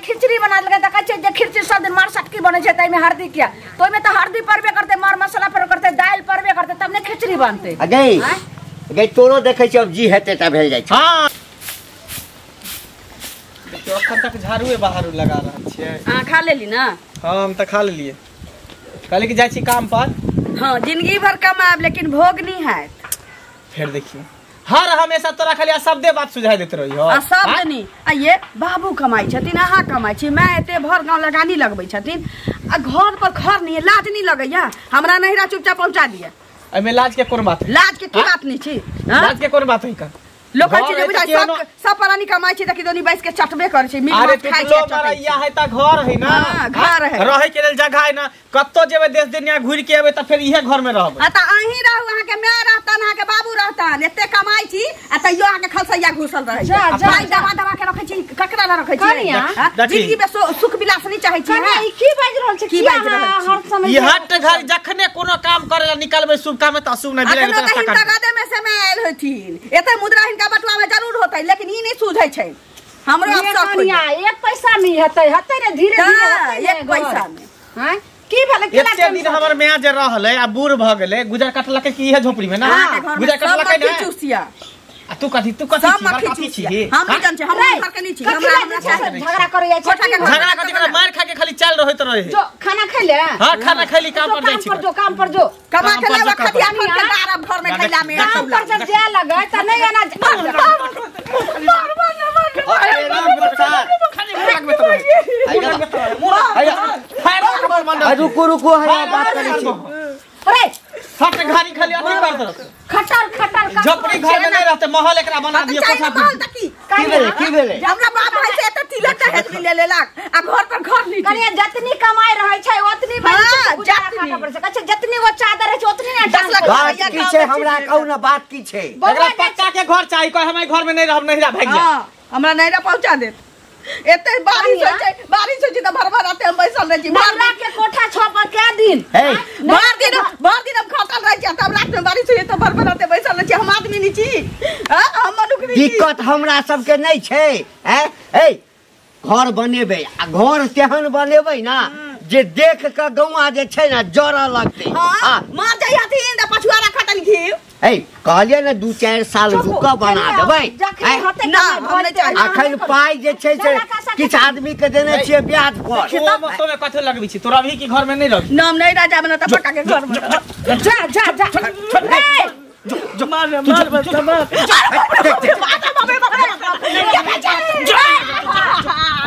खिचड़ी बना लगे देखा छे जे खिचड़ी सब दिन मार सटकी बने छे तई में हल्दी किया तो में तो हल्दी परबे करते मार मसाला पर करते दाल परबे करते तब ने खिचड़ी बनते गई गई तोरो देखे छ अब जी हेते त भेल जाय छ हां देखियो अखन तक झाड़ूए बाहर लगा रहल छियै हां खा लेली ना हां हम त खा लेलिए कहली कि जाय छी काम पर हां जिंदगी भर कमाब लेकिन भोग नहीं है फिर देखिए हर हमेशा तोरा खाली शब्दे बात सुझाई देत रही हो शब्द नहीं ये बाबू कमाई छथिन अहाँ कमाई छी मैं एते भर गांव लगानी लगबै छथिन आ घर पर खर नहीं लाज नहीं लगैया हमरा नहिरा चुपचाप पहुंचा दिया एमे लाज के कोन बात है लाज के की बात नहीं छी लाज के कोन बात है का लोग कहै छै बुझाइ सब परानी कमाई छै देखि दोनी बैस के चटबे करै छै मीट माछ खाइ छै अरे मारा या है त घर है ना घर है रहे के लेल जगह है ना कत्तो जेबे देश दुनिया घुर के एबे त फिर इहे घर में रहबे आ त अहीं रहू अहाँ के माय रहतन अहाँ के बाबू रहतन एते कमाई छी आ तइयो अहाँ के खलसैया घुसल रहै छै भाई दवा दवा के रखै छी ककरा ल रखै छी जिंदगी में सुख विलास नहीं चाहै छी ई की बाज रहल छै की बाज रहल छी हर समय ई हट घर जखने कोनो काम करे ला निकलबे शुभ काम त अशुभ नहीं बिले त तगादे में से में आयल हथिन एते मुद्रा हिनका बटुआ में जरूर होतै लेकिन ई नहीं सूझै छै हमरो अफसोस होइया एक पैसा नहीं हतै रे धीरे धीरे एक पैसा में हैं की भेलै केला एते दिन हमर माय जे रहले आ बूढ़ भ गेले गुजर कटलके की इहे झोपड़ी में ना गुजर कटलके ना चूसिया आ तू कथी छी हम जान छी हमरा घर के नहीं छी हमरा झगड़ा करे जाय छै झगड़ा कथी करे मार खा के खाली चल रहत रहे जो खाना खैले हां खाना खैली काम पर जाय छी काम पर जो कमा के लावा खतिया खोल के दारब घर में खैला में काम पर जब जाय लगे त नहीं आना अरे राम प्रसाद खाली भाग में तो रुको है बात करै छी अरे हट घानी खाली अथी कर दो खटर झोपड़ी घर में नहीं रहते महल एकरा बना दिए कोठा की भेले हमरा बाप है से त तिलक त हेत ले लेलक आ घर पर घर नहीं कनिया जतनी कमाई रहै छै ओतनी जतनी वो चादर है ओतनी ना 10 लाख बात की छै हमरा कहू ना बात की छै एकरा पक्का के घर चाहिए कोई हमारे घर में नहीं रहब नहिरा भाग जा हमरा नहिरा पहुंचा दे एते बारिश होय छै त भर आते हम बैसल रह छी भरला के कोठा छपर के दिन भर दिन हम खटल रह छी तब रात में बारिश होय त भर आते बैसल रह छी हम आदमी नहीं छी हम मनुख नहीं छी दिक्कत हमरा सब के नहीं छै ए घर बनेबे आ घर तेहन बनेबे ना जे देख के गौआ जे छै ना जरा लगते हां मार जाय हथिन त पछुआरा खटल घी कहलिए ना 2-4 साल रुक बना देबै अखन पाई जे छै से किछ आदमी के देने छियै ब्याज पर तो में कथे लगबी छी तोरा भी की घर में नहीं रह नाम नहीं राजा बना त पक्का के घर में जो मार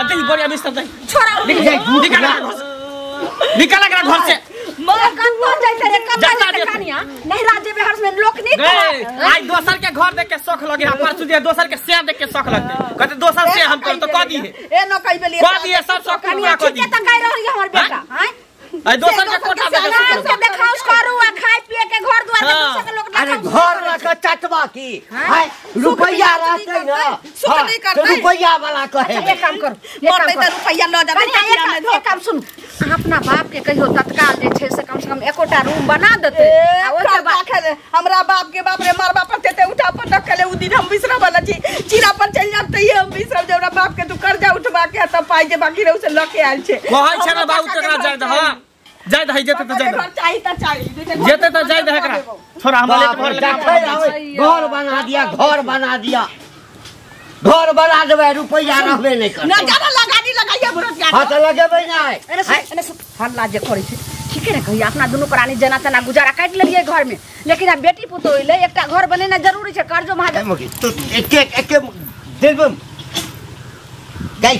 अति बढ़िया मिस्टर दे छोड़ा निकल घर से मार कत्तो जाइते रे कत्तो कहानिया नहीं राज्य बिहार में लोक नहीं आज दोसर के घर देख के शौक लगे परसु दिया दोसर के शेर देख के शौक लगते कहते दोसर से हम कर तो क दी है ए न कहि बेली क दी है सब शौक पूरा कर दी त कह रही हमर बेटा हैं आई दोसर के कोठा से देखाओ करू आ खाए पिए के घर द्वार के दूसरे के लोग अरे घर रख चटवा की है रुपया रहते ना सुख नहीं करते रुपया वाला कहे एक काम कर मोर त रुपया ल जाबे एक काम सुन अपना बाप के कहियो तत्काल जे छै से कम एकोटा रूम बना देते आ ओके बात हमरा बाप के बाप रे मरबा पर तेते उठा पर रखले उ दिन हम बिसरा वाला छी चीरा पर चल जाते ही हम बिसरा जे हमरा बाप के तू कर्जा उठवा के त पाई जे बाकी रह से लके आइल छे कहै छै ना बाबू केकरा जाय द हां जाय द जेते त जाय द चाहिए त चाहिए जेते त जाय द एकरा थोड़ा हम घर बना दिया घर बना देबे रुपया रहबे नहीं कर ना ज्यादा लगानी लगाइए बरोज हां त लगेबे नहीं अरे हल्ला जे करै छै ठीक है ना कहिया अपना दुनू प्राणी जना तना गुजारा काट लेलिए घर में लेकिन अब बेटी पुतो ले एकटा घर बनेना जरूरी छै कर्जो महाजन तू एक देबम गई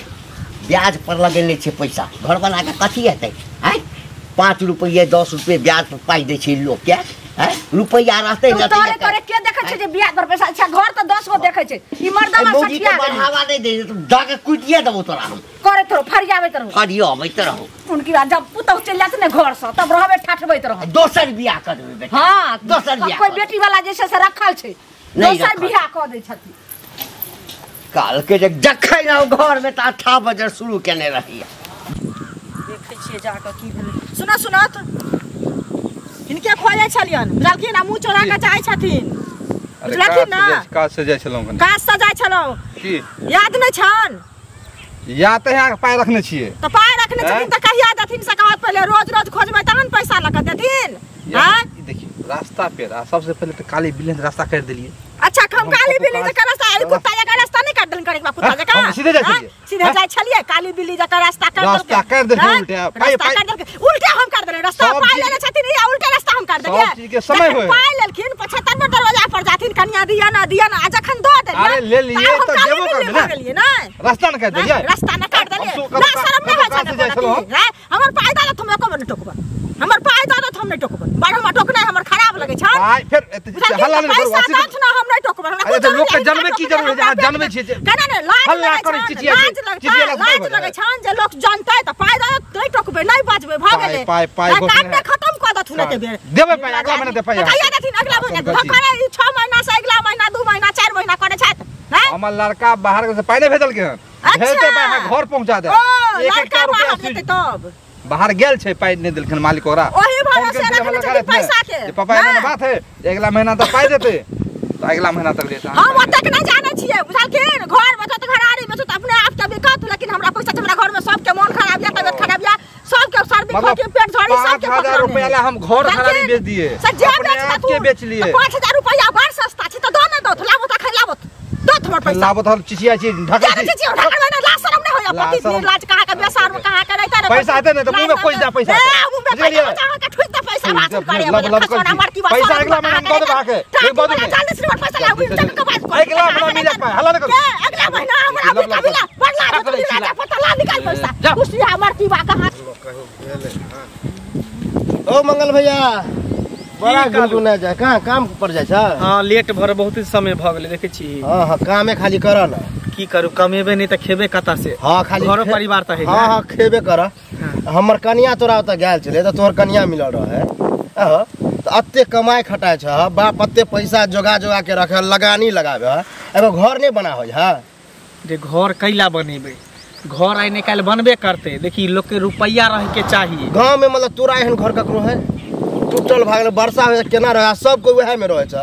ब्याज पर लगेने छे पैसा घर बना के कथी हेतै हैं 5 रुपया 10 रुपया ब्याज पर पाई दे छै लोग के हैं रुपया रहते न तोरे करे के देखे छै जे ब्याज पर पैसा अच्छा घर त 10 गो देखे छै ई मर्दाना सटिया बढ़ावा नहीं दे जाके कुटिया देबो तोरा हम करे तो फरियाबे फरियाबे रहो उनकी बात जब पुतौ चल जात ने घर से तब रहबे ठाठबैत रहो दोसर बियाह कर देबे बेटा हां दोसर बियाह कोई बेटी वाला जैसे से रखल छै दोसर बियाह क दै छथि काल के जखै ना घर में त 8 बजे शुरू केने रही देखै छियै जाके की भेलै सुना त इनके खोजे छलियन बुझलखिन आ मुंह चोरा के चाहै छथिन बुझलखिन ना काज से जाय छलौ काज से जाय छलौ की याद नै छन या तो यहाँ पाय रखने छिए तो पाय रखने छथिन त कहिया देथिन से कहत पहले रोज खोजबै तहन पैसा लगा देथिन। हां देखिए रास्ता पे सबसे पहले तो काली बिल्ली रास्ता कर दिलिए। अच्छा हम काली बिल्ली जका रास्ता कुत्ता जका रास्ता नहीं काट देन करे कुत्ता जका सीधे जाय छलिए काली बिल्ली जका रास्ता कर देल उल्टे उल्टे हम कर देले रास्ता पाय लेले छथिन या उल्टे रास्ता हम कर देलिए। सब चीज के समय होय पाय लेलखिन 75 में दरवाजा पर जाथिन कन्या दिया ना आ जखन दो दे अरे ले लिए तो देबो कर ना रास्ता न काट दिलिए रास्ता न काट देलिए ना शर्म नहीं होय छै हमर पाय दादा तुम एको बार टोकबा हमर पाय दादा हम नहीं टोकबा बड़ हम टोकना हमर खराब लगे छ पाय फिर हल्ला नहीं करू पैसा ना हम नहीं टोकबा अरे तो लोग के जन्म की जरूरत है जहां जन्म छी कना ने लाज लगे छन जे लोग जानतै त पाय दादा नहीं टोकबे नहीं बाजबे भ गेले पाय काटने खत्म क दथु ने के बेर देबे पाय अगला महीना दे पाय कहिया देथिन अगला महीना धकरा 6 महीना से अगला महीना 2 महीना 4 महीना करे छत हमर लड़का बाहर से पाय नहीं भेजल के भेजते पाय घर पहुंचा दे 1 रुपया देते तब बाहर गेल छै पाय नहीं देलखन मालिक ओकरा ओही भरोसे रखने छै पैसा के ये पापा ने बात है अगला महीना तक पाय देते तो अगला महीना तक देता हम ओतक नहीं जाने छिए बुझलखिन घर में तो घरारी में तो अपने आप के बिकत लेकिन हमरा पैसा हमरा घर में सब के मन खराब या तबियत खराब या सब के सर्दी खोखी पेट झड़ी सब के 5000 रुपया ला हम घर खरारी बेच दिए अपने आप के बेच लिए 5000 रुपया बड़ सस्ता छी तो दो न दो लाबो त खैलाबो दो हमर पैसा लाबो त चिचिया छी ढका छी ढका ला शर्म नहीं होया पति लाज कहा के बेसार में कहा के रहता पैसा आते नहीं तो मुंह में खोज जा पैसा बुझलिए जहां के ठुक त पैसा वापस करे पैसा अगला महीना दे दे भाके एक बात नहीं 40 रुपया पैसा लाबो तक के बाद अगला महीना मिल जाए हल्ला न करो अगला महीना हमरा अभी बढ़ला पता ला निकाल पैसा खुशी हमर की बा कहां ओ मंगल भैया बड़ा गुनगुना जाय कहां काम पर जाय छ। हां लेट भर बहुत समय भ गेले देखे छी। हां कामे खाली कर ना की करू कमेबे नहीं त खेबे कता से। हां खाली घर परिवार त है। हां खेबे कर हमर कन्या तोरा त गेल छले त तोहर कन्या मिलल रहे हां त अत्ते कमाई खटाय छ बाप अत्ते पैसा जोगा के रखे लगानी लगाबे एगो घर नहीं बना होय हां जे घर कैला बनेबे घर आइ निकाल बनबे करते देखी लोग के रुपया रह के चाहिए गांव में मतलब तोरा एहन घर ककरो है टूटल भागल वर्षा हो केना रहे सब कोई वह में रहे छ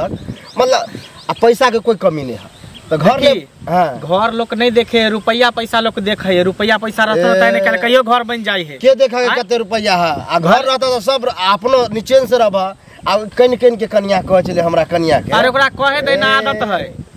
मतलब पैसा के कोई कमी नहीं है तो घर में घर लोग नहीं देखे रुपया पैसा लोग देखे रुपया पैसा रहता है निकाल कहियो घर बन जाए है के देखा कते रुपया है आ घर रहता तो सब अपनो नीचे से रहबा आ कन के कन्या कह चले हमरा कन्या के अरे ओकरा कहे देना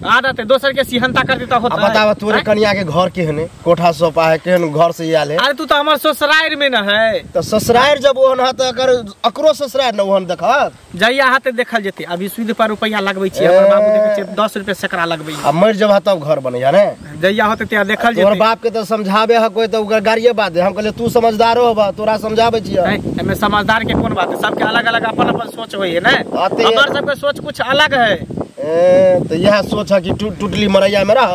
आदत है दोसर के सिहनता कर देता होता है। बतावा तोरे कन्या के घर केहने कोठा सोफा है केहन घर से आयल है। अरे तू तो हमर ससुराल में न है तो ससुराल जब ओहन है त अगर अकरो ससुराल न ओहन देखत जइया हाथे देखल जेते अभी सुध पर रुपया लगबै छी हमर बाबू देखे छै 10 रुपया सकरा लगबै आ मर जब तब घर बनैया ने जइया होते त देखल जेते तोर बाप के त समझाबे है कोई त ओकर गाड़िए बात है हम कहले तू समझदारो होबा तोरा समझाबे छियै एमे समझदार के कोन बात है सबके अलग-अलग अपन सोच होय है ना हमर सब के सोच कुछ अलग है तो यह सोच है कि टूटली मरैया में रह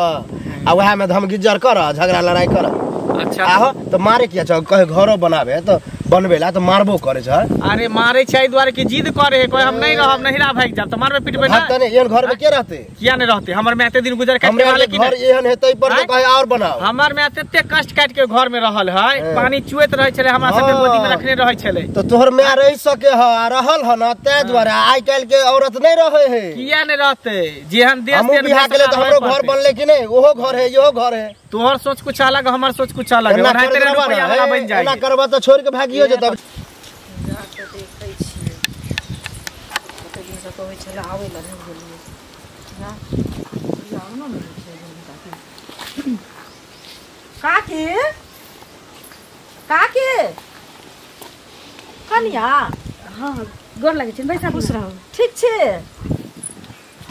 आ वह में धम गिज्जर कर झगड़ा लड़ाई कर अच्छा आहो तो मारे किया छ कहे घरो बनाबे तो बनबेला तो मारबो करे छ। अरे मारे छै द्वारे की जिद करे कोई हम नहीं रहब नहिरा भाग जाब त मारबे पिटबे ना तने एहन घर में के रहते किया नहीं रहते हमर में एते दिन गुजर काट के वाले की घर एहन हेतै पर तो कहे और बनाओ हमर में एते कष्ट काट के घर में रहल है पानी चुएत रहे छले हमरा सब के गोदी में रखने रहे छले तो तोहर में रह सके ह रहल ह ना ते द्वारा आइ काल के औरत नहीं रहे है किया नहीं रहते जेहन देश हम बिहार के तो हमरो घर बनले कि नहीं ओहो घर है यो घर है तोहर सोच कुछ अलग हमर सोच कुछ अलग है ओना तेरे रुपया वाला बन जाए ना करबा तो छोड़ के भागियो जतब जाके देखै छियै कते दिन से कहै छले आबै ल नहि गेलियै ना लाउनो नहि छै काकी काकी कन्या हां गोर लागै छै पैसा खुश रहू ठीक छै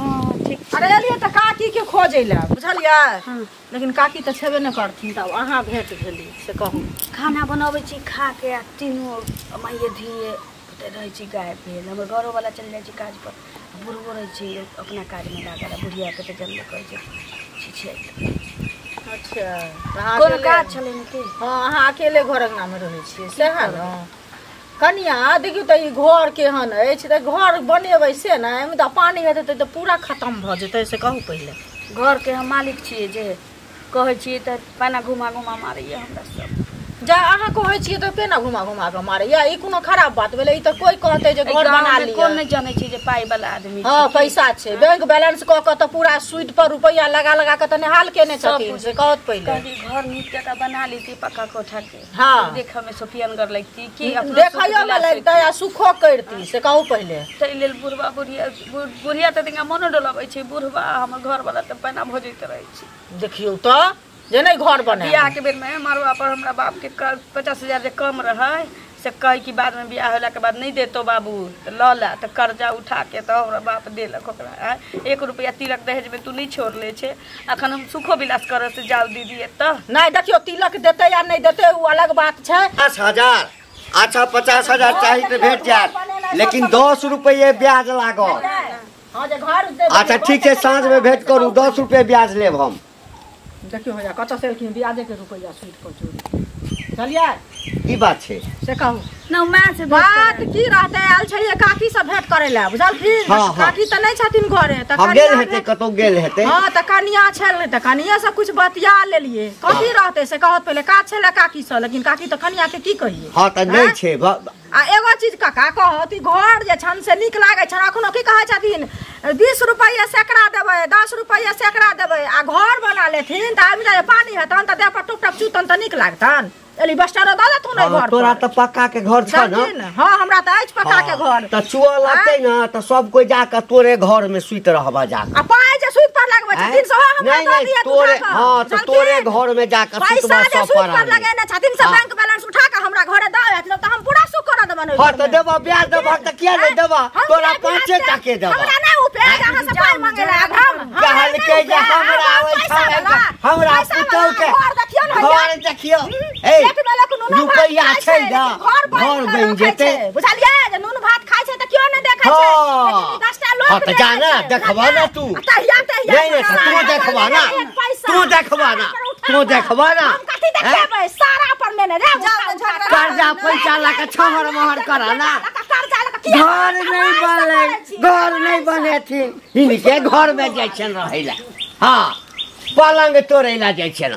हां ठीक अरे एलिए त काकी के खोजै ला बुझलियै हां लेकिन काकी त छेबे न करथिन त अहाँ भेट भेली से कहू खाना बनाबै छी खा के तीनों माइए धिए रहै छी गाय भेल हमर घरो वाला चल जाइ छी काज पर बुढ़बो रहै छी अपना काज में लागल बुढ़िया के त जल्दी कहै छै छी अच्छा कोन काज छलै न की हां अहाँ अकेले घर अंगना में रहै छियै से है न कन्या देखियो त ई घर केहन अछि त घर बनेबै से न एमे त पानी हेतै त पूरा खत्म भ जेतै से कहू पहिले घर के हम मालिक छियै जे कहै छियै त पाना घुमा घुमा मारैया हमरा सब जा अहाँ कहै छियै त केना घुमा घुमा के मारे या ई कोनो खराब बात भेलै ई त कोई कहतै जे घर बना लिया कोन नहीं जाने छी जे पाई वाला आदमी हां पैसा छै बैंक बैलेंस क के त पूरा स्वीट पर रुपया लगा लगा के त निहाल केने छथिन से कहत पहिले घर नीचे का बना ली थी पक्का कोठा के हां देखा में सोफियन कर लगती कि देखैयो में लगता या सुखो करती से कहू पहिले तै लेल बुढ़वा बुढ़िया त तिंगा मनो डोलाबै छै बुढ़वा हमर घर वाला त पैना भजैत रहै छै देखियो त जे नहीं घर बने बियाह के बेर में मरवा पर हमरा बाप के 50,000 जे कम रहे से कह कि बाद में बियाह होला के बाद नहीं देतो बाबू त ल ला त कर्जा उठा के त हमरा बाप देलक ओकरा 1 रुपया तिलक दहेज में तू नहीं छोड़ ले छे अखन हम सुखो विलास करे से जाल दीदी त नहीं देखियो तिलक देते या नहीं देते वो अलग बात छै 50,000 अच्छा 50,000 चाहिए तो भेट जाए लेकिन 10 रुपये ब्याज लागो हां जे घर अच्छा ठीक है साँझ में भेंट करू 10 रुपये ब्याज लेब हम देखियो भैया कत से लेकिन ब्याजे के रुपया स्वीट पर चोरी चलिए की बात छै से कहू न मैं से बात की रहते आल छलिए काकी से भेंट करे ला बुझल फिर हाँ। काकी त नहीं छथिन घरे त हम गेल हेते कतो गेल हेते हां त कनिया छल त कनिया से कुछ बतिया लेलिए कथी रहते से कहत पहले का छले काकी से लेकिन काकी त कनिया के की कहिए हां त नहीं छै आ एगो चीज काका कहत घर जे छन से निक लागे छन अखनो की कहै छथिन 20 रुपया सैकड़ा देबै 10 रुपया सैकड़ा देबै आ घर बना लेथिन त आदमी जे पानी हेतन त देह पर टुक टक चूतन त निक लागतन एली बस्टर दादा तू नहीं घर तोरा त पक्का के घर छ न हां हमरा त अछि पक्का के घर त चुआ लगतै न त सब कोई जाके तोरे घर में सुइत रहबा जा आ पाए जे सुइत पर लगबै छथिन सब हमरा नहीं नहीं तोरे हां त तोरे घर में जाके सुतबा सब पर पर लगेने छथिन सब बैंक बैलेंस उठा के हमरा घरे द आत त हम पूरा सुख कर देबन हां त देबा ब्याज देबा त किया नहीं देबा तोरा 5 टके देबा हमरा नहीं उपे जहां से पाई मांगेला हम कहल के जे हमरा आबै छै हमरा पुतौ के घर देखियो ए रुपया छै ना घर बन जेते बुझलिए जे नून भात खाइ छै त क्यों नहीं देखै छै लेकिन 10टा लोग हां त जाना देखबा ना तू नहीं नहीं तू देखबा ना तू देखबा ना कथि देखबै सारा पर लेने रे कर्जा पैसा ला के छहर महर करा ना घर नहीं बने थी इनके घर में जाय छन रहैला हां पलंग तोड़ैला जाय छन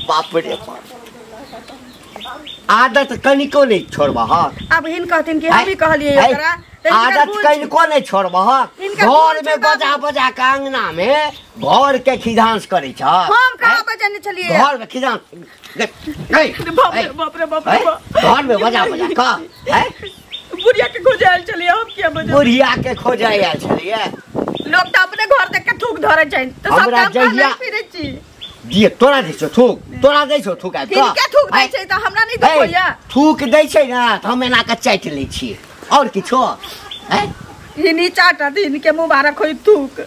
बाप रे आदत कनिको नहीं छोड़बा हां अब हिन कहथिन कि हम ही कहलिए ओकरा आदत कनिको नहीं छोड़बा हां घर में बजा बजा के अंगना में घर के खिदांस करे छ हम कहां बजाने चलिए घर में खिदांस बाप रे घर में बजा बजा का है बुढ़िया के खोजे आयल चलिए हम क्या बजा बुढ़िया के खोजे आयल चलिए लोग त अपने घर देख के थूक धरे छै त सब काम कर फिरे छी दिए तोरा दै छौ थूक आ के थूक दै छै त हमरा नहीं देखोया थूक दै छै ना त हम एना के चाटि लै छी और किछो हैं हिनी चाटा दिन के मुबारक होई थूक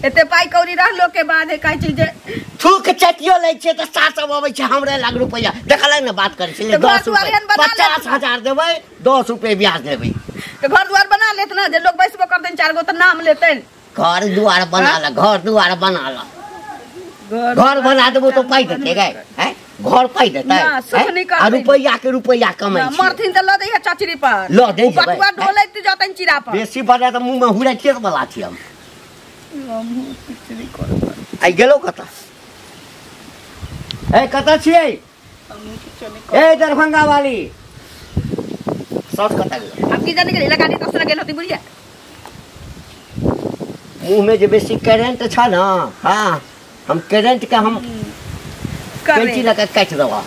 एते पाई कौड़ी रहलो के बाद है काई चीज थूक चटियो लै छै त 700 आबै छै हमरे लाख रुपया देखलै ना बात करै छै 50,000 देबै 10 रुपया ब्याज देबै तो घर द्वार बना लेत ना जे लोग बैसबो कर देन 4 गो त नाम लेतन घर द्वार बना ला घर बना देबो तो पाई देते गए हैं घर पाई देतै आ रुपया कमाई छै मरथिन त ल दै है चचरी पर ल दै छै बटुआ ढोलैत जतन चिरा पर बेसी बजा त मुंह में हुरा खेत वाला छी हम आई गेलो कता ए कता छियै ए दरभंगा वाली सब कता गेल अब की जाने के लगानी तो गेल होती बुढ़िया मुंह में जे बेसी करंट छ ना हां हम करंट के हम कैंची लगा काट दवा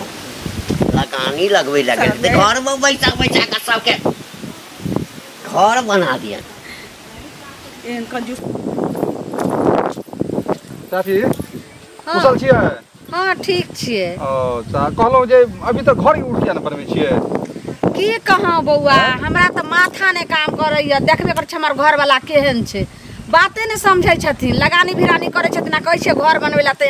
लगानी लगवे लगे घर में बैठा के सबके घर बना दिया इनका जूस साथी कुशल छियै हां ठीक छियै अच्छा कहलो जे अभी तक घर उठ किया न बनबै छियै की कहां बौआ हमरा त माथा ने काम करैया देखबे कर छ हमर घर वाला केहन छै बाते ने समझै छथिन लगानी भिरानी करे छथिन आ कहै छै घर बनवेला त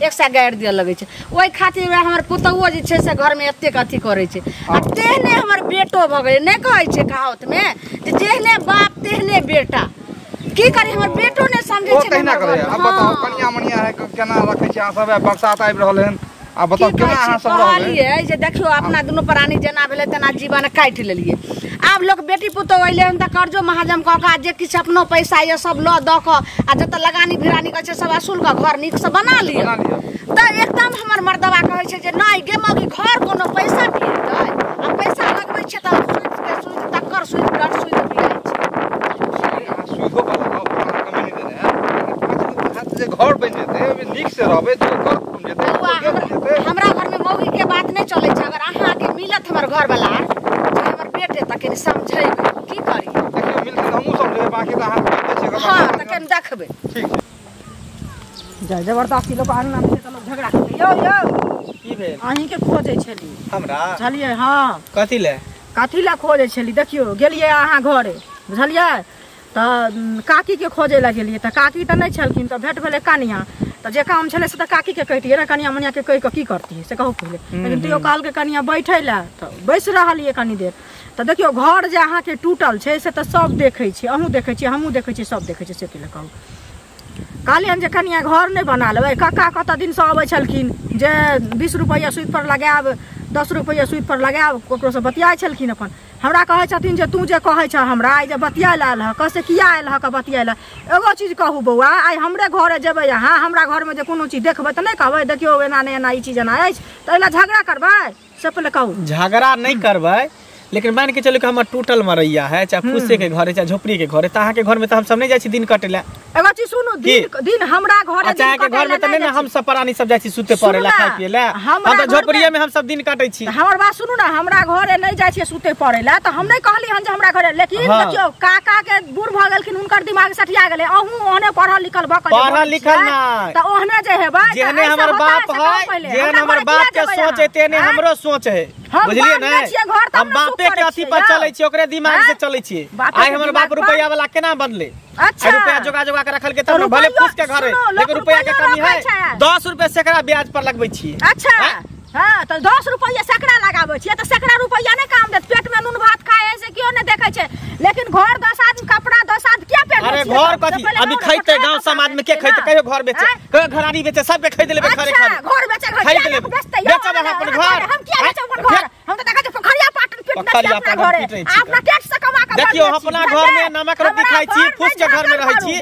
एक सा गाड़ दिया लगे छै ओइ खातिर हमर पुतौओ जे छै से घर में एते कथि करे छै आ तेहने हमर बेटो भ गेलै ने कहै छै कहावत में जे जेहने बाप तेहने बेटा की करी हमर बेटो ने समझै छै केना करे अब बताओ कनिया मनिया है केना रखै छै आ सब बरसात आबि रहल हन आ बताओ केना अहाँ सब रहलिए जे देखियो अपना दुनु प्राणी जेना भेले तेना जीवन काट लेलिए आब लोग बेटी पुतो अइले त कर्जो महाजम क के जे किछ अपनो पैसा ये सब ल द क आ जत लगानी भिरानी क छै सब असूल क घर नीक से बना लियो त एकदम हमर मर्दवा कहे कहै छै जे नहीं गे मगी घर कोनो पैसा दिएतै आ पैसा लगबै छै त सुई तक्कर सुई डर सुई दियाइ छै सुइधो वाला कमी नहीं देने हाथ जे घर बन जेते नीक से रहबे तो घर बन जेते हमरा घर में मौगी के बात नहीं चलै छै अगर अहाँ के मिलत हमर घर वाला जे हमर बेटे तक के समझै की करी देखिए मिलते हमहु समझे बाकी त हाथ में छै हां तक देखबे ठीक जय जबरदस्ती लोग आन नाम से तो लोग झगड़ा करते यो की भेल अहीं के खोजै छली हमरा बुझलियै हां कथि ले खोजै छली देखियो गेलियै अहाँ घरे बुझलियै त काकी के खोजै ला गेलियै त काकी त नहीं छलखिन त भेट भेलै कनिया त जे काम छले से त काकी के कहितियै रे कनिया मनिया के कहि के की करतियै से कहू पहिले लेकिन तैयो काल के कनिया बैठै ला त बैस रहलियै कनी देर त देखियो घर जे अहाँ के टूटल छै से त सब देखै छी अहूँ देखै छी हमहूँ देखै छी सब देखै छी से पहिले कहू कहलियन जे कनिया घर नहीं बना लेबै कक्का कत दिन से अबै छलखिन जे 20 रुपैया सूद पर लगायब 10 रुपैया सूद पर लगायब ककरो से बतियाइ छलखिन अपन हमरा कहै छथिन जे तू जे कहै छ हमरा आई जे बतियाइ लाल ह कसे किया आयल ह क बतियाइ ला एगो चीज कहू बौआ आई हमरे घरे जेबै अहाँ हमरा घर में जे कोनो चीज देखबै त नहीं कहबै देखियो एना नहीं एना ई चीज एना अछि त एला झगड़ा करबै से पहिले कहू झगड़ा नहीं करबै लेकिन मान के चलो कि हमर टूटल मरैया है चाहे फुस्से के घर है चाहे झोपड़ी के घर है त अहाँ के घर में त हम सब नहीं जाय छी दिन कटे ला एगो चीज सुनू दिन हमरा घरे अच्छा के घर में त नहीं हम सब प्राणी सब जाय छी सुते पड़े ला खाए पिए ला हम त झोपड़िया में हम सब दिन काटै छी हमर बात सुनू ना हमरा घरे नहीं जाय छी सुते पड़े ला त हम नहीं कहली हन जे हमरा घरे लेकिन देखियो काका के बूढ़ भ गेलखिन हुनकर दिमाग सठिया गेलै अहू ओहने पढ़ल लिखल भ पढ़ल लिखल ना त ओहने जे हेबै जेहने हमर बाप है जेहन हमर बाप के सोच है तेने हमरो सोच है बुझलिए ना हम बापे के अथी पर चलै छी ओकरे दिमाग से चलै छी आई हमर बाप रुपैया वाला केना बदले अच्छा रुपया जोगा जोगा के रखल के तब भले फूस के घर है लेकिन रुपया के कमी है 10 रुपया सैकड़ा ब्याज पर लगबै छी अच्छा हां त 10 रुपया सैकड़ा लगाबै छी त सैकड़ा रुपया नहीं काम देत पेट में नून भात खाए से क्यों नहीं देखै छै लेकिन घर 10 आदमी कपड़ा 10 आदमी क्या पेट अरे घर कथी अभी खैते गांव समाज में के खैते कहियो घर बेचे कहियो घरानी बेचे सब के खरीद लेबे खरे खरे घर बेचे घर खरीद लेबे बेचब अपन घर हम क्या बेचब अपन घर हम त देखै छै पोखरिया पाटन पेट में अपना घरे अपना टेक्स से कमा के देखियो अपना घर में नमक रोटी खाइ छी फूस के घर में रहै छी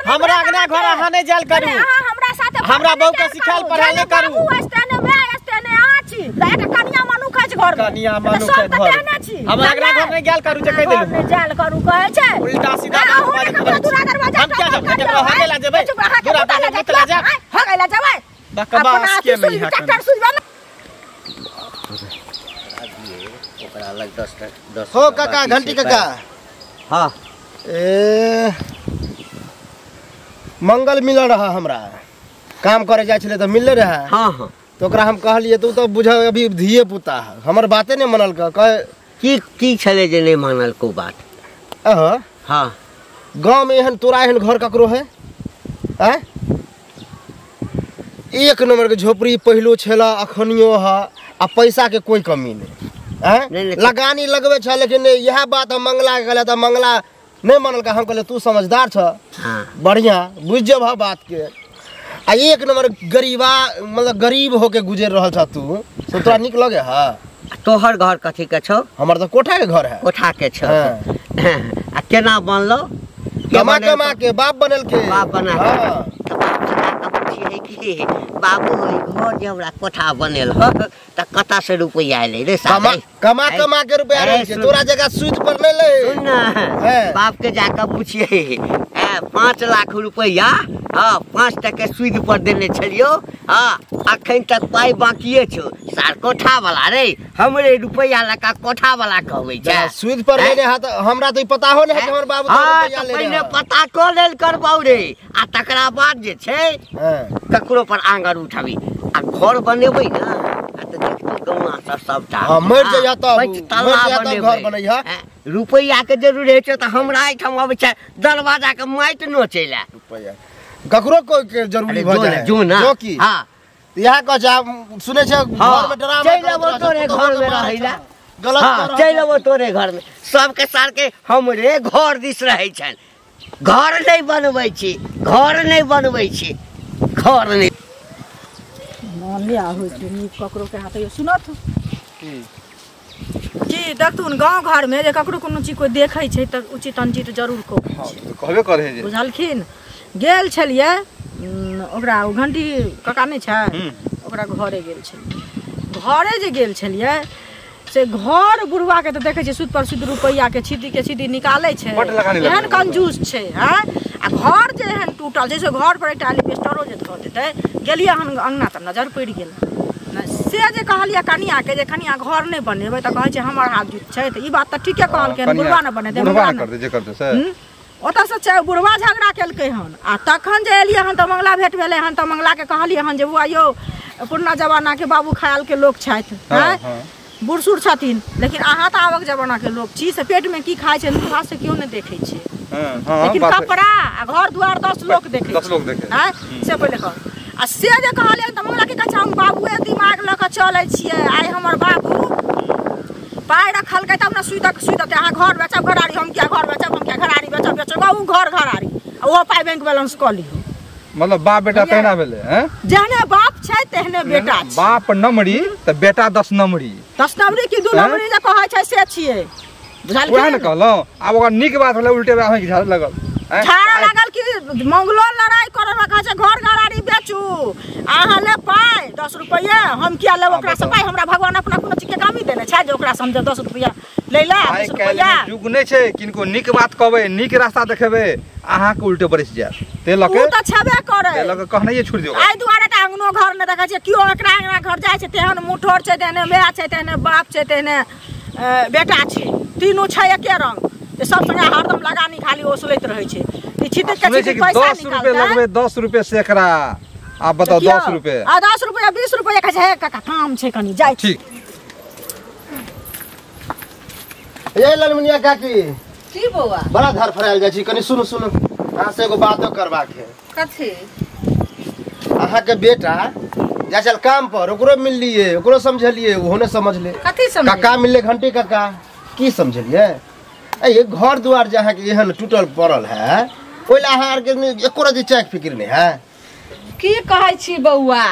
हमरा अगना घर अहाँ नहीं जाल करू हमरा साथे हमरा बहु के सिखाल पढ़ाले करू कनिया मानू खाइ छै घर कनिया मानू के घर हम अगना घर नहीं गेल करू जे कह देलु नहीं जाल करू कहै छै उल्टा सीधा हम क्या जब केकरो हगे ला जेबै दूरा पर निकला जा हगे ला जेबै बकवास के नहीं है ट्रैक्टर सुझबा ओकरा लग 10 हो काका घंटी काका हां ए मंगल मिल रहा हमरा काम करे जाय छले त मिलले रहा हां हां तो ओकरा हम कहलिए तू तो बुझ अभी धिये पुता है हमर बाते नहीं मनल कहे की छले जे नहीं मानल को बात हां गांव में एहन तोरा एहन घर ककरो है एक नंबर के झोपड़ी पहलो छला अखनियो है आ पैसा के कोई कमी नहीं लगानी लगवे छ लेकिन यह बात हम मंगला के कहले त मंगला नहीं मनल का हम कहले तू समझदार छ बढ़िया बुझ जब बात के आ एक नंबर गरीबा मतलब गरीब होके गुजर रहल छ तू तो तोरा निक लगे है तोहर घर कथी के छौ हमर तो कोठा के घर है कोठा के छौ आ केना बनलो कमा कमा के बाप बनल के बाप बना के बाप सदा का पूछिए कि बाबू घर जे हमरा कोठा बनेल ह त कता से रुपया आइले रे कमा कमा के रुपया आइले के तोरा जगह सूद पर नहीं ले सुन ना बाप के जाके पूछिए 5 लाख रुपया 5% सूद पर देने छलियो अखन तक पाई बाकीए छो सार कोठा वाला रे हमरे रुपया लका कोठा वाला कहबै छै सूद पर लेने हाथ हमरा तो पता हो नहीं कि हमर बाबू रुपया ले पहले पता को लेल करबाउ रे आ तकरा बाद जे छै ककरो पर आंगर उठाबी आ घर बनेबै ना आ त देखतो गौना सबटा मर जाय त घर बनैया रुपया के जरूर है त हमरा एठाम आबै छै दरवाजा के माइट नो चैला रुपया ककरो को के जरूरी भ जाय जो की हां यह कह जा सुने छै घर में ड्रामा चैलबो तोरे घर में रहैला गलत चैलबो तोरे घर में सबके सार के हमरे घर दिस रहै छै घर नहीं बनबै छी घर नहीं मान लिया हो छै नी ककरो के हाथ यो सुनत जी देखथुन गांव घर में जे ककरो कोनो चीज कोई देखै छै त उचित अनुचित जरूर कहबे करे जे बुझलखिन गेल छलिए ओकरा घंटी काका नहीं छै ओकरा ओकरा घरे गेल छलियै घरे जे गेल छलियै से घर बुढ़वा के तो देखे छै सूद पर सूद रुपैया के छीटी निकाले छै एहन कंजूस छै हैं आ घर जे एहन टूटल छै से घर पर एकटा एलिबेस्टरो जे धऽ देतै गेलियै हन अंगना तऽ नजर पड़ि गेल से जे कहलियै कनिया के जे कनिया घर नहीं बनेबै तऽ कहै छै हमर हाथ जुट छै तऽ ई बात तऽ ठीके कहलकै बुढ़वा न बनेतै बुढ़वा करतै जे करतै से ओतऽ से बुढ़वा झगड़ा केलकै हन आ तखन जे एलियै हन तऽ मंगला भेट भेलै हन तऽ मंगला के कहलियै हन जे बुआ यौ पुरना जमाना के बाबू ख्याल के लोग छथि हैं बूढ़ सूढ़ छथिन लेकिन अहाँ तऽ आबक जमाना के लोग छी से पेट में की खाइ छै मुँह से केओ नहीं देखै छै लेकिन कपड़ा आ घर दुआर 10 लोग देखे हैं से पहले कह आ से जे कहलियै तऽ मंगला के कहै छै हम बाबुए दिमाग लऽ कऽ चलै छियै आइ हमर बाबू पाइ रखलकै तब ने सुइदत अहाँ घर बेचब घरारी हम क्या घर बेचब हम क्या घरारी बेचब उ घर घरारी आ ओहो पाइ बैंक बैलेंस कऽ लिहो मतलब बाप बेटा तहिना भेलै हैं जेहने बाप छै तेहने बेटा छै बाप नमरी तऽ बेटा 10 नमरी की 2 नमरी जे कहै छै से छियै बुझल ओहे न कहलौ आब ओकर नीक बात भेलै उल्टे अहाँ के झाड़ लगल झाड़ा लागल कि मंगलो लड़ाई करे में कहै छै घर घरारी बेचू अहाँ ले पाइ 10 रुपया हम किया लेब ओकरा से पाइ हमरा भगवान अपना कोनो चीज के कामी देने छै जे ओकरा समझे 10 रुपया ले ले 20 रुपया युग नै छै किनको नीक बात कहबै नीक रास्ता देखेबै अहाँ के उल्टे बरस जायत ते लके उ त छबे करे ते लके कहनाइए छोड़ दियौ आइ दुआरे त अंगनो घर ने देखै छै कियो एकरा अंगना घर जाय छै तेहन मुठोर छै तेहने माय छै तेहने बाप छै तेहने बेटा छै तीनों छै एके रंग ये सब संगे हरदम लगानी खाली ओसलैत रहै छै ई छिटे के छिटे पैसा 10 रुपया लगबे 10 रुपया सैकड़ा आप बताओ 10 रुपया आ 10 रुपया 20 रुपया कहै छै काका काम छै कनी जाय ठीक ए ललमुनिया काकी की बौआ बड़ा धर फरायल जाइ छी कनी सुनु अहाँ से एगो बातो करबाक है कथी अहाँ के बेटा जा चल काम पर ओकरो मिल लिए ओकरो समझलिए ओहो ने समझ ले कथी समझ काका मिलले घंटी काका की समझलिए ए घर दुआर जहाँ के एहन टूटल पड़ल है ओइला अहाँ आर के एको रति चैक फिक्र नहीं है की कहै छी बौआ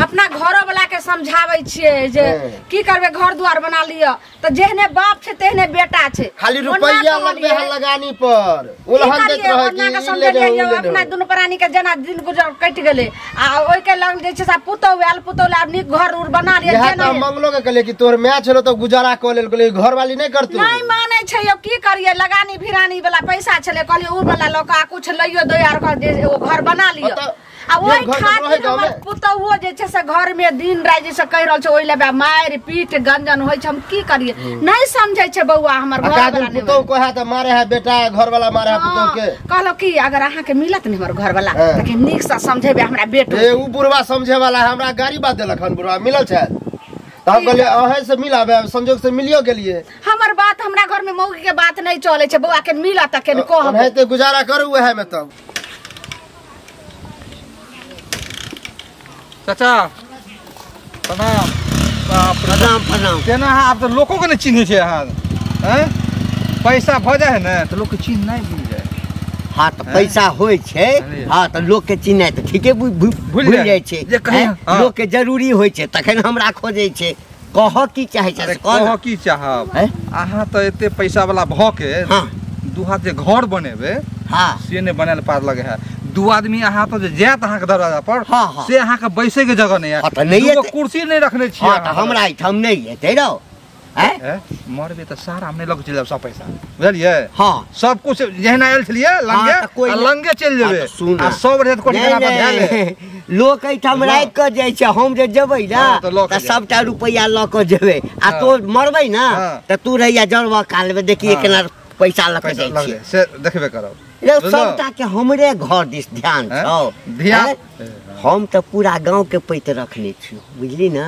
अपना घरो वाला के समझाबै छियै जे की करबे घर द्वार बना लियो त जेहने बाप छै तेहने बेटा छै खाली रुपैया लगबे है लगानी पर उलहन देत रहे की अपना दुनु प्राणी के जना दिन गुजर कट गेले आ ओइ के लंग जे छै सा पुतौ ला नीक घर उर बना लियो जेना मंगलो के कहले कि तोर मैच छलो त गुजारा क लेल कहले घर वाली नहीं करतू नहीं माने छै यो की करिए लगानी भिरानी वाला पैसा छले कहलिए उ वाला लोका कुछ लइयो दो यार ओ घर बना लियो आ ओइ खातिर हमर पुतौओ जे छै से घर में दिन रात जे से कह रहल छै ओइ लेबे मार पीट गंजन होय छै हम की करिए नहीं समझै छै बौआ हमर घर वाला ने पुतौ कहे त मारे है बेटा घर वाला मारे है पुतौ के कहलो की अगर अहाँ के मिलत न हमर घर वाला त नीक से समझेबे हमरा बेटो ए उ बुढ़वा समझे वाला हमरा गाड़ी बात देलक हन बुढ़वा मिलल छै त हम कहले अहे से मिलाबे संजोग से मिलियो गेलिए हमर बात हमरा घर में मौगी के बात नहीं चले छै बौआ के मिला त के कहब है त गुजारा करू उहे में तब चाचा प्रणाम केना आप तो लोगों के नहीं चिन्हे छे अहाँ हैं पैसा भ जाए है ना तो लोग के चिन्ह नहीं भूल जाए हां तो पैसा होय छे हां तो लोग के चिन्ह त ठीके भूल जाय छे लोग के जरूरी होय छे तखन हमरा खोजे छे कह की चाहे छे कह की चाहब अहाँ तो एते पैसा वाला भ के दू हाथ जे घर बनेबे हां से ने बनल पार लगे है दू आदमी अहाँ तो जात अहाँ के दरवाजा पर से अहाँ के बैसे के जगह नहीं है दू कुर्सी नहीं रखने छी हां त हमरा हम नहीं हेते रो हैं मरबे त सारा हमने लग चल सब पैसा बुझलिए हां सब कुछ जेहना आयल छलिए लंगे चल जेबे आ सब रेत कोठी पर भेल लोग एठाम राख के जाय छै हम जे जेबै ना त सबटा रुपया ल के जेबै आ तो मरबै ना त तू रहिया जरवा काल में देखिए केना पैसा ल के जाय छै से देखबे करब सबटा के हमरे घर दिस ध्यान छौ ध्यान हम त पूरा गांव के पैत रखले छी बुझली ना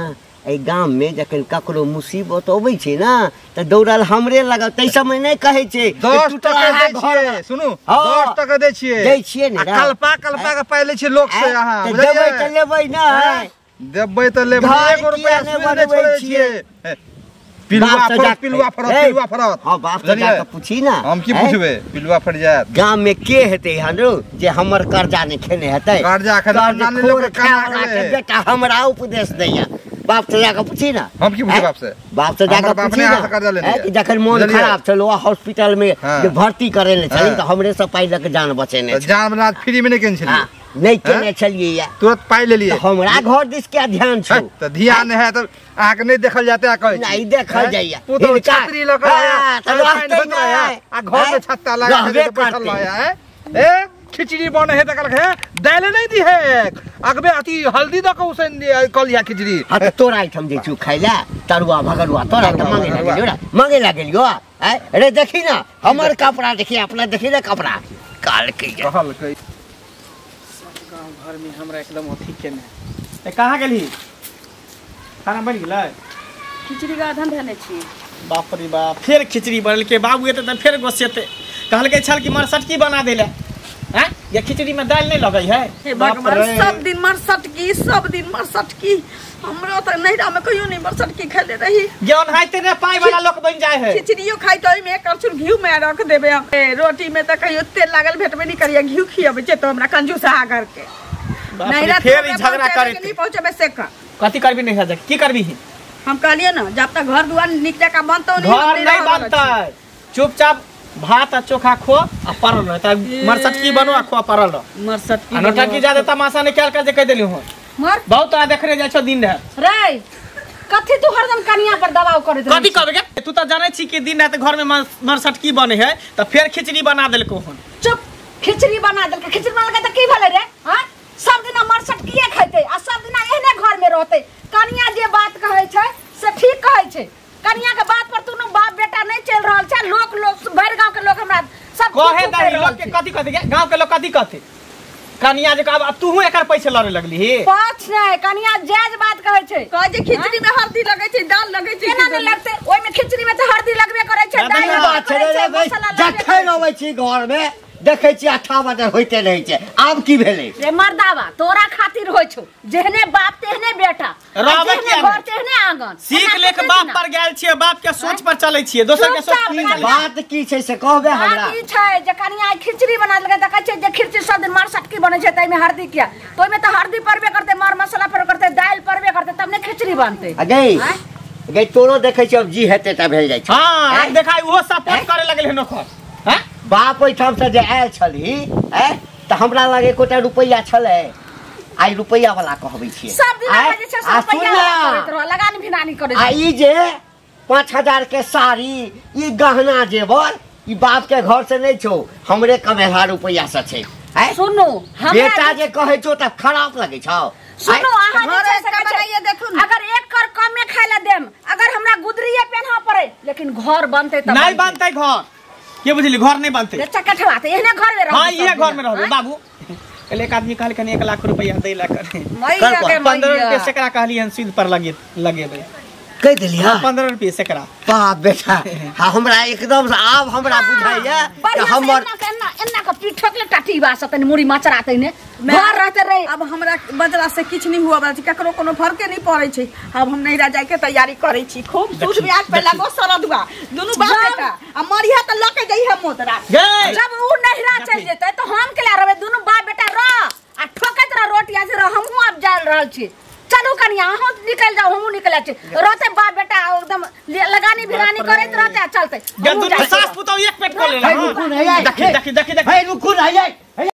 ए गांव में जखन ककरो मुसीबत होबै छै ना त दौड़ल हमरे लगा तै समय नहीं कहै छै 10 टका दै छियै सुनु 10 टका दै छियै ने कल्पा के पाइ लै छै लोग से अहाँ देबै त लेबै ना देबै त लेबै 1 रुपया नहीं छोड़ै छियै पिलुआ फरत हां बाप से जाके पूछी ना हम की पूछबे पिलुआ फट जात गांव में के हेते हनो जे हमर कर्जा ने खेने हेते कर्जा खाने लोग के बेटा हमरा उपदेश दैया बाप से जाके पूछी ना हम की पूछे बाप से जाके पूछी ना कि जखन मन खराब चलो हॉस्पिटल में जे भर्ती करे ले चली त हमरे से पाई लके जान बचेने जान बना फ्री में नहीं केन छली नहीं केने छलिए या तुरंत पाई ले लिए हमरा घर दिस के ध्यान छ तो ध्यान है तो आके नहीं देखल जाते आ कहे नहीं देखल जाइया तू तो छतरी लगा आ घर में छत्ता लगा के बैठल रहा है ए खिचड़ी बने है तकल है दाल नहीं दी है अगबे अति हल्दी द को उसन कलिया खिचड़ी हां तो तोरा आइटम दे छु खाइला तरुआ भगरुआ तोरा के मांगे लागलियो अरे देखी ना हमर कपड़ा देखी अपना देखी ना कपड़ा काल के कहल के गांव घर में हमरा एकदम अथी केने ए कहां गेली खाना बन गेलै खिचड़ी का आधन धने छी बाप रे बाप फिर खिचड़ी बनल के बाबू एते त फिर गोसेते कहल के छल कि मरसटकी बना देले हैं ये खिचड़ी में दाल नहीं लगई है हे भगवान सब दिन मरसटकी हमरो त नैरा में कहियो नहीं मरसटकी खेले रही जौन हाइते ने पाई वाला लोग बन जाए है खिचड़ियो खाई तो में करछुल घी में रख देबे हम रोटी में त कहियो तेल लागल भेटबे नहीं करिया घी खियाबे जे तो हमरा कंजूस आ घर के नैरा फिर झगड़ा करे नहीं पहुंचबे से कथि करबी नहीं है की करबी हम कहलिए ना जब तक घर दुआर निकले का बनतो घर नहीं बनता चुपचाप भात आ चोखा खो आ परल रह मरसटकी बनो आ खो परल रह मरसटकी नौटंकी ज्यादा तमाशा निकाल कर जे कह देली हो मर बहुत आ देख रे जाय छो दिन रह रे कथि तू हरदम कनिया पर दबाव करत कथि कहबे के तू त जानै छी कि दिन रात घर में मरसटकी बने है त फिर खिचड़ी बना देलको हन चुप खिचड़ी बना देल खिचड़ी बना के त की भले रे हां सब दिन मरसटकीए खैते आ सब दिन एहने घर में रहते कनिया जे बात कहै छै से ठीक कहै छै कनिया के बात पर तू बाप बेटा नहीं चल रहल छै लोग भर गांव के लोग हमरा सब कहे दाई लोग के कथि कथि गांव के लोग कथि कहते कनिया जे अब तू एकर पैसे लरे लगली हे पाछ नहीं कनिया जायज बात कहै छै कह जे खिचड़ी में हल्दी लगे छै दाल लगे छै केना नहीं लगते ओइ में खिचड़ी में त हल्दी लगबे करे छै दाल बात छै रे भाई जखन होय छी घर में देखे छी 8 बजे होइते नहीं छै आब की भेले रे मर्दावा तोरा खातिर होय छौ जेहने बाप तेहने बेटा रहबे जेहने घर तेहने आंगन सीख लेख बाप पर गेल छियै बाप के सोच पर चलै छियै दोसर के सोच पर बात की छै से कहबे हमरा बात ई छै जे कनिया खिचड़ी बना देलकै त कहै छै जे खिचड़ी सब दिन मरसटकी बनै छै तै में हल्दी किया तो में त हल्दी परबे करते मर मसाला पर करते दाल परबे करते तब ने खिचड़ी बनते अगे तोरो देखै छी अब जी हेते त भेल जाय छै हां देखाई वो सपोर्ट करे लगल है नखर हैं बाप ओइठाम से जे आयल छली त हमरा लगे कोटा रुपैया छले आई रुपैया वाला कहबै छी सब दिन जे छै रुपैया करैत रह लगानी भिनानी करे आ ई जे 5000 के साड़ी ई गहना जेवर ई बाप के घर से नहीं छौ हमरे कमेहा रुपैया से छै सुनो बेटा जे कहै छौ त खराब लगे छौ सुनो आहा जे छै से बनाइए देखू अगर एक कर कम में खाइला देम अगर हमरा गुदरिये पहना पड़े लेकिन घर बनते त नहीं बनते घर के बुझली घर नहीं बनते अच्छा कठवाते एहने घर में रह हां ये घर में रहबे बाबू कल एक आदमी कहल कने 1 लाख रुपया दे ला कर 15 रुपया सेकड़ा कहली हन सीध पर लगेबे कह देलिया 15 रुपया सेकड़ा बाप बेटा हमरा एकदम से आब हमरा बुझाइया कि हमर एन्ना के पीठ ठोकले टाटी बास तने मुड़ी मचराते ने घर रहते रहे अब हमरा बजरा से किछ नहीं हुआ बला ककरो कोनो फर्क नहीं पड़े छै अब हम नैरा जाय के तैयारी करे छी खूब दूध ब्याज पे लगो सरदुआ दोनों बाप बेटा आ मरिया त लके जई हम मोतरा जब उ नैरा चल जेते तो हम केला रहबे दोनों बाप बेटा रह आ ठोकत रह रोटिया से हमहु अब जाल रहल छी चलू कनिया अहाँ निकल जाओ हमहु निकल छी रहते बाप बेटा एकदम लगानी भिरानी करैत रहते चलते जब दोनों सास पुतौ एक पेट को ले देखी देखी देखी देखी रुकू ना